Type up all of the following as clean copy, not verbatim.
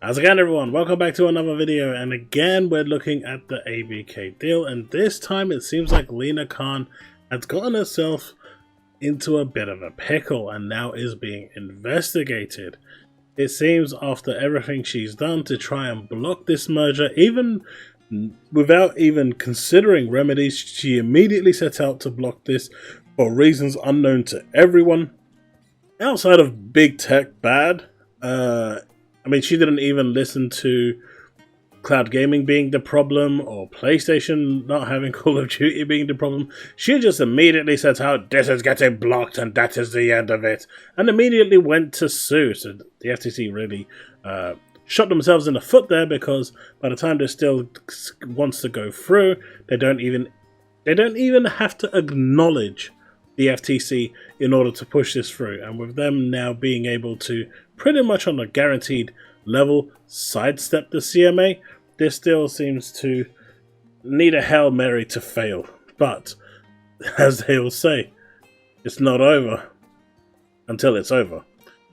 How's it going, everyone? Welcome back to another video, and again we're looking at the ABK deal, and this time it seems like Lina Khan has gotten herself into a bit of a pickle and now is being investigated. It seems after everything she's done to try and block this merger, even without even considering remedies, she immediately set out to block this for reasons unknown to everyone. Outside of big tech bad, I mean, she didn't even listen to cloud gaming being the problem or PlayStation not having Call of Duty being the problem. She just immediately said how this is getting blocked and that is the end of it, and immediately went to sue. So the FTC really shot themselves in the foot there, because by the time this still wants to go through, they don't even have to acknowledge the FTC in order to push this through. And with them now being able to pretty much on a guaranteed level sidestep the CMA, this still seems to need a Hail Mary to fail. But as they will say, it's not over until it's over.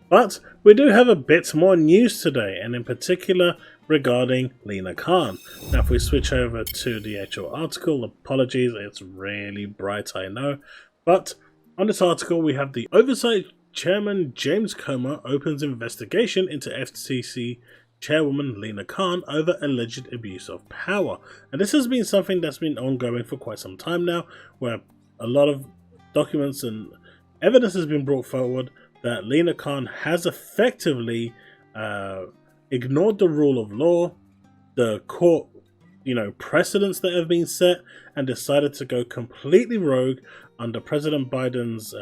But we do have a bit more news today, and in particular regarding Lina Khan. Now if we switch over to the actual article, apologies, it's really bright, I know. But on this article, we have the Oversight Chairman James Comer opens investigation into FTC Chairwoman Lina Khan over alleged abuse of power. And this has been something that's been ongoing for quite some time now, where a lot of documents and evidence has been brought forward that Lina Khan has effectively ignored the rule of law, the court precedents that have been set, and decided to go completely rogue under President Biden's,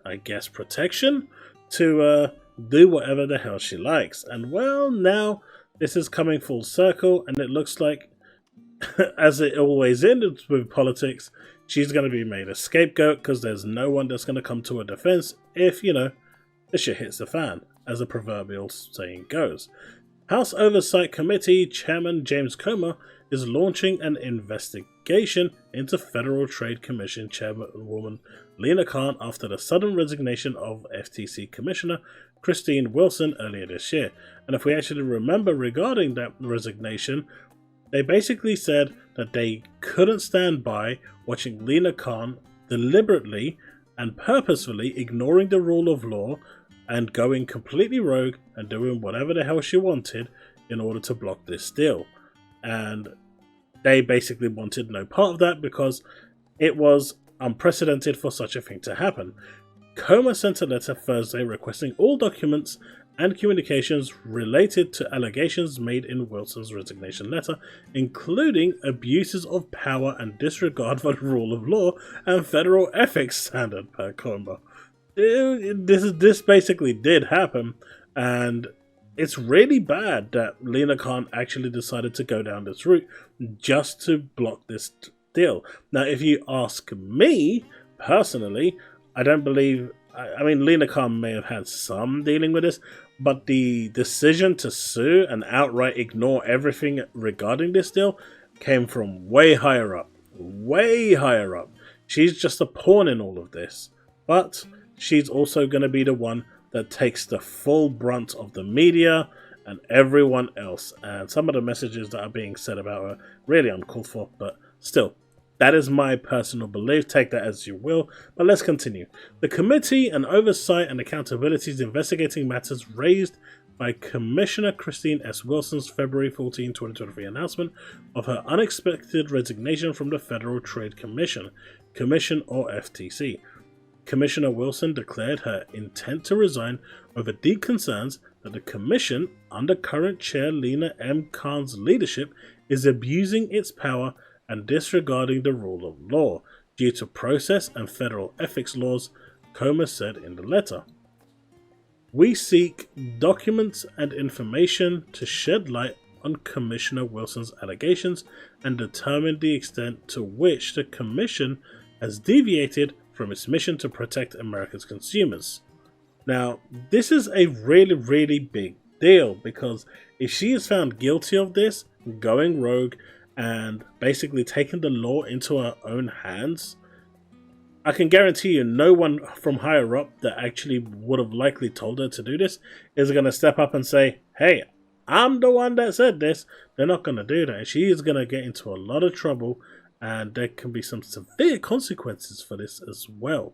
I guess, protection to do whatever the hell she likes. And well, now this is coming full circle, and it looks like, as it always ends with politics, she's going to be made a scapegoat because there's no one that's going to come to her defense if, the shit hits the fan, as the proverbial saying goes. House Oversight Committee Chairman James Comer is launching an investigation into Federal Trade Commission Chairwoman Lina Khan after the sudden resignation of FTC Commissioner Christine Wilson earlier this year. And if we actually remember regarding that resignation, they basically said that they couldn't stand by watching Lina Khan deliberately and purposefully ignoring the rule of law and going completely rogue and doing whatever the hell she wanted in order to block this deal. And they basically wanted no part of that because it was unprecedented for such a thing to happen. Comer sent a letter Thursday requesting all documents and communications related to allegations made in Wilson's resignation letter, including abuses of power and disregard for the rule of law and federal ethics standard, per Comer. This basically did happen, and it's really bad that Lina Khan actually decided to go down this route just to block this deal. Now, if you ask me personally, I don't believe. I mean, Lina Khan may have had some dealing with this, but the decision to sue and outright ignore everything regarding this deal came from way higher up. Way higher up. She's just a pawn in all of this. But she's also going to be the one that takes the full brunt of the media and everyone else. And some of the messages that are being said about her really uncalled for, but still, that is my personal belief. Take that as you will. But let's continue. The Committee on Oversight and Accountability is investigating matters raised by Commissioner Christine S. Wilson's February 14, 2023 announcement of her unexpected resignation from the Federal Trade Commission or FTC. Commissioner Wilson declared her intent to resign over deep concerns that the Commission, under current Chair Lina M. Khan's leadership, is abusing its power and disregarding the rule of law due to process and federal ethics laws, Comer said in the letter. We seek documents and information to shed light on Commissioner Wilson's allegations and determine the extent to which the Commission has deviated from its mission to protect America's consumers. Now, this is a really, really big deal, because if she is found guilty of this, going rogue and basically taking the law into her own hands, I can guarantee you no one from higher up that actually would have likely told her to do this is going to step up and say, hey, I'm the one that said this. They're not going to do that. She is going to get into a lot of trouble, and there can be some severe consequences for this as well.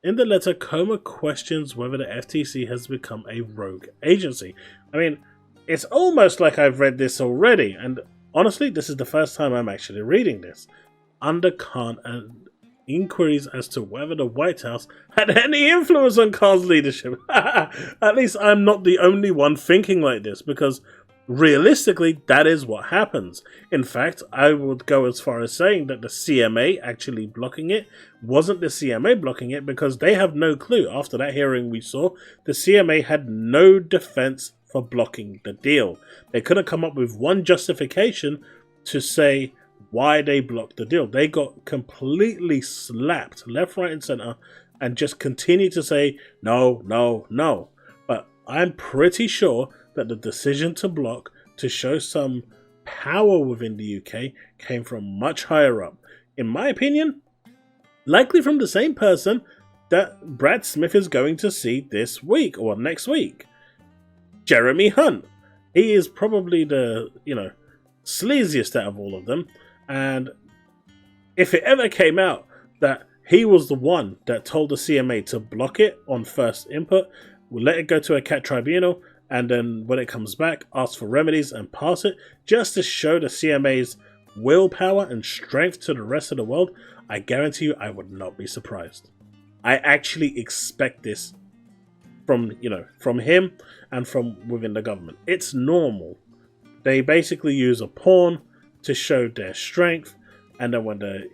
In the letter, Comer questions whether the FTC has become a rogue agency. I mean, it's almost like I've read this already, and honestly, this is the first time I'm actually reading this. Under Khan and inquiries as to whether the White House had any influence on Khan's leadership. At least I'm not the only one thinking like this, because realistically, that is what happens. In fact, I would go as far as saying that the CMA actually blocking it wasn't the CMA blocking it, because they have no clue. After that hearing we saw, the CMA had no defense for blocking the deal. They couldn't come up with one justification to say why they blocked the deal. They got completely slapped left, right, and center, and just continued to say no, no, no. But I'm pretty sure that the decision to block, to show some power within the UK, came from much higher up. In my opinion, likely from the same person that Brad Smith is going to see this week or next week. Jeremy Hunt. He is probably the, sleaziest out of all of them. And if it ever came out that he was the one that told the CMA to block it on first input, we'll let it go to a CAT tribunal, and then when it comes back, ask for remedies and pass it, just to show the CMA's willpower and strength to the rest of the world, I guarantee you I would not be surprised. I actually expect this from him and from within the government. It's normal. They basically use a pawn to show their strength, and then when the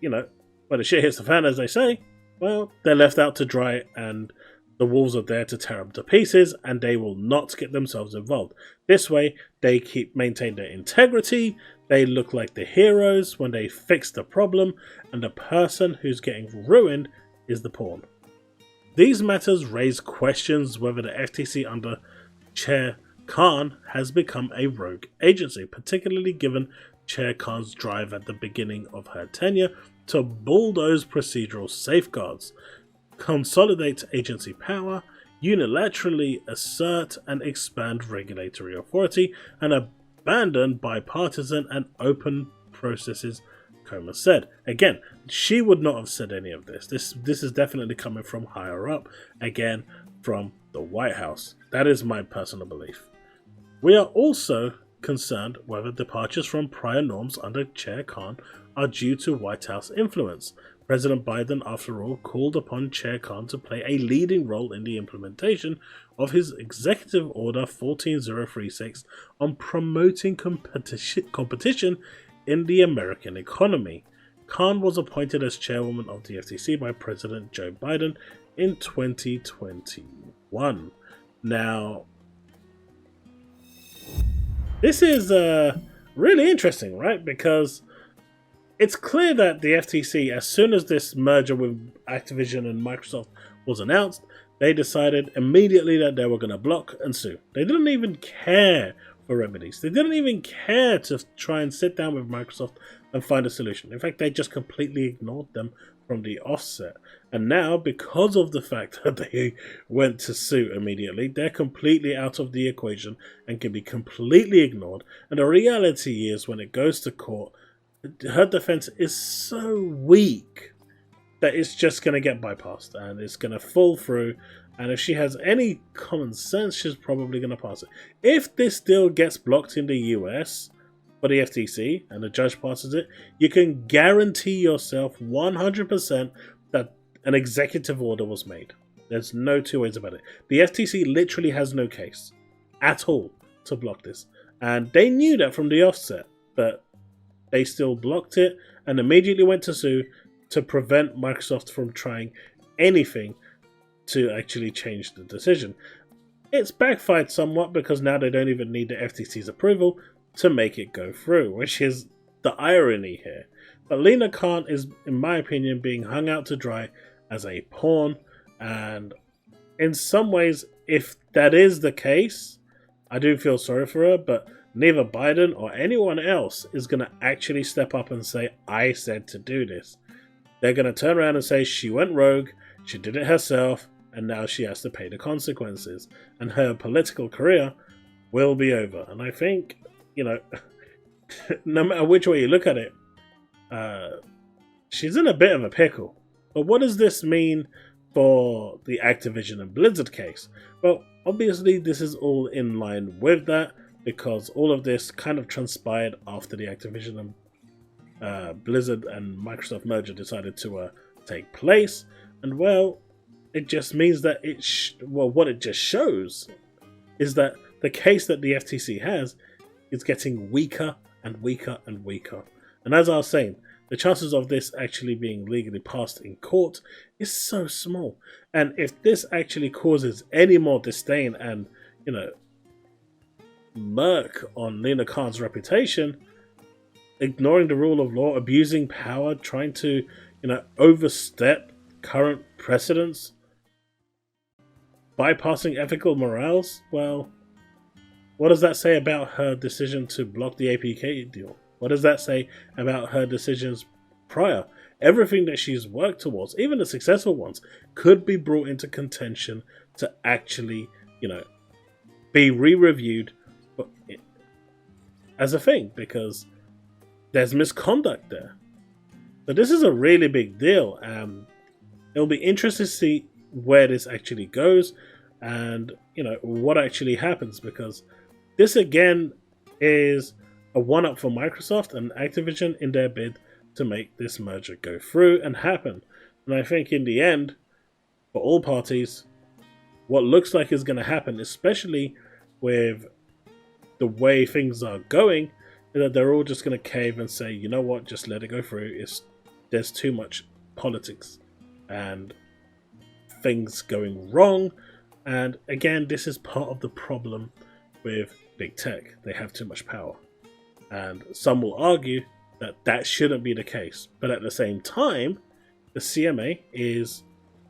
shit hits the fan, as they say, well, they're left out to dry, and the wolves are there to tear them to pieces, and they will not get themselves involved. This way, they maintain their integrity, they look like the heroes when they fix the problem, and the person who's getting ruined is the pawn. These matters raise questions whether the FTC under Chair Khan has become a rogue agency, particularly given Chair Khan's drive at the beginning of her tenure to bulldoze procedural safeguards, consolidate agency power, unilaterally assert and expand regulatory authority, and abandon bipartisan and open processes, Comer said. Again, she would not have said any of this. This is definitely coming from higher up, again, from the White House. That is my personal belief. We are also concerned whether departures from prior norms under Chair Khan are due to White House influence. President Biden, after all, called upon Chair Khan to play a leading role in the implementation of his Executive Order 14036 on promoting competition in the American economy. Khan was appointed as chairwoman of the FTC by President Joe Biden in 2021. Now, this is really interesting, right? Because it's clear that the FTC, as soon as this merger with Activision and Microsoft was announced, they decided immediately that they were going to block and sue. They didn't even care for remedies. They didn't even care to try and sit down with Microsoft and find a solution. In fact, they just completely ignored them from the offset. And now, because of the fact that they went to sue immediately, they're completely out of the equation and can be completely ignored. And the reality is, when it goes to court, her defense is so weak that it's just going to get bypassed and it's going to fall through. And if she has any common sense, she's probably going to pass it. If this deal gets blocked in the US for the FTC and the judge passes it, you can guarantee yourself 100% that an executive order was made. There's no two ways about it. The FTC literally has no case at all to block this. And they knew that from the offset, but they still blocked it and immediately went to sue to prevent Microsoft from trying anything to actually change the decision. It's backfired somewhat because now they don't even need the FTC's approval to make it go through, which is the irony here. But Lina Khan is, in my opinion, being hung out to dry as a pawn, and in some ways, if that is the case, I do feel sorry for her, but neither Biden or anyone else is going to actually step up and say, I said to do this. They're going to turn around and say she went rogue, she did it herself, and now she has to pay the consequences. And her political career will be over. And I think, you know, no matter which way you look at it, she's in a bit of a pickle. But what does this mean for the Activision and Blizzard case? Well, obviously this is all in line with that, because all of this kind of transpired after the Activision and Blizzard and Microsoft merger decided to take place. And well, it just means that what it just shows is that the case that the FTC has is getting weaker and weaker and weaker. And as I was saying, the chances of this actually being legally passed in court is so small. And if this actually causes any more disdain and, you know, murk on Lina Khan's reputation, ignoring the rule of law, abusing power, trying to, you know, overstep current precedents, bypassing ethical morals, well, what does that say about her decision to block the APK deal? What does that say about her decisions prior? Everything that she's worked towards, even the successful ones, could be brought into contention to actually, you know, be re-reviewed as a thing, because there's misconduct there. So this is a really big deal. It'll be interesting to see where this actually goes and, you know, what actually happens, because this again is a one-up for Microsoft and Activision in their bid to make this merger go through and happen. And I think in the end, for all parties, what looks like is going to happen, especially with the way things are going, is that they're all just going to cave and say, you know what, just let it go through. There's too much politics and things going wrong. And again, this is part of the problem with big tech. They have too much power. And some will argue that that shouldn't be the case. But at the same time, the CMA is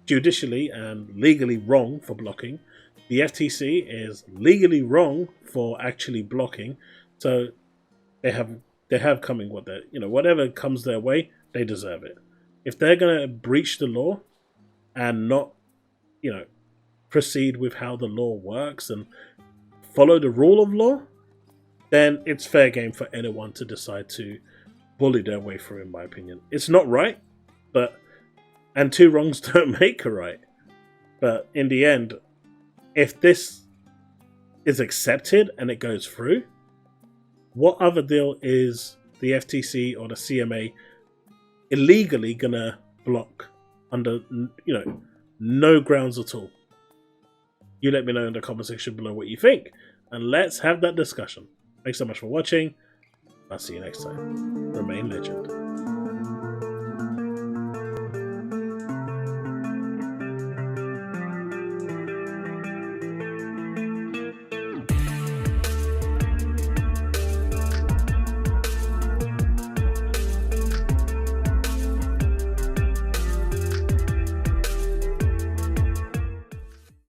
judicially and legally wrong for blocking. The FTC is legally wrong for actually blocking. So they have coming what they, you know, whatever comes their way, they deserve it. If they're going to breach the law and not, you know, proceed with how the law works and follow the rule of law, then it's fair game for anyone to decide to bully their way through, in my opinion. It's not right, and two wrongs don't make a right. But in the end, if this is accepted and it goes through, what other deal is the FTC or the CMA illegally gonna block under, you know, no grounds at all? You let me know in the comment section below what you think, and let's have that discussion. Thanks so much for watching. I'll see you next time. Remain legend.